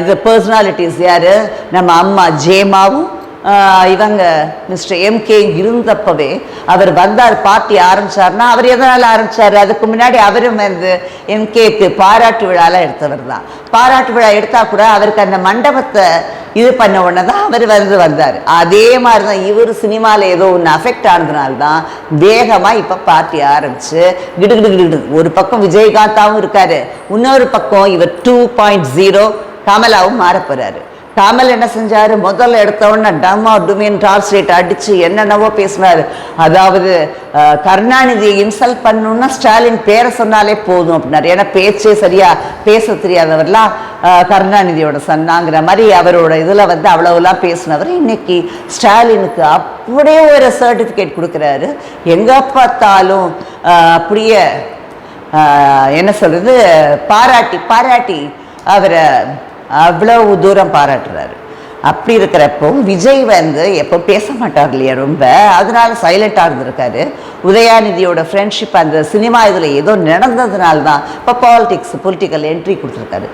இது பர்சனாலிட்டிஸ் யார், நம்ம அம்மா ஜேமாவும் இவங்க மிஸ்டர் எம்கே இருந்தப்பவே அவர் வந்தார், பார்ட்டி ஆரம்பிச்சார்னா அவர் எதனால் ஆரம்பித்தார், அதுக்கு முன்னாடி அவரும் வந்து எம்கேக்கு பாராட்டு விழாலாம் எடுத்தவர் தான். பாராட்டு விழா எடுத்தால் கூட அவருக்கு அந்த மண்டபத்தை இது பண்ண உடனே தான் அவர் வந்தார். அதே மாதிரி தான் இவர் சினிமாவில் ஏதோ ஒன்று அஃபெக்ட் ஆனதுனால்தான் வேகமாக இப்போ பார்ட்டி ஆரம்பிச்சு கிடுகிடு. ஒரு பக்கம் விஜயகாந்தாவும் இருக்காரு, இன்னொரு பக்கம் இவர் 2.0 கமலாவும் மாற போகிறாரு. கமல் என்ன செஞ்சார், முதல்ல எடுத்த உடனே டம்மா டுமின் டார்ஸ்லேட் அடித்து என்னென்னவோ பேசினார். அதாவது கருணாநிதியை இன்சல்ட் பண்ணணுன்னா ஸ்டாலின் பேரை சொன்னாலே போதும் அப்படின்னாரு. ஏன்னா பேச்சே சரியாக பேச தெரியாதவர்லாம் கருணாநிதியோட சொன்னாங்கிற மாதிரி அவரோட இதில் வந்து அவ்வளவுலாம் பேசினவர் இன்னைக்கு ஸ்டாலினுக்கு அப்படியே ஒரு சர்டிஃபிகேட் கொடுக்குறாரு. எங்கே பார்த்தாலும் அப்படியே என்ன சொல்கிறது, பாராட்டி அவரை அவ்வளவு தூரம் பாராட்டுறாரு. அப்படி இருக்கிறப்போ விஜய் வந்து எப்போ பேச மாட்டார் இல்லையா, ரொம்ப அதனால சைலண்டாக இருந்திருக்காரு. உதயாநிதியோட ஃப்ரெண்ட்ஷிப் அந்த சினிமா இதில் ஏதோ நடந்ததுனால தான் இப்போ பொலிட்டிக்கல் என்ட்ரி கொடுத்துருக்காரு.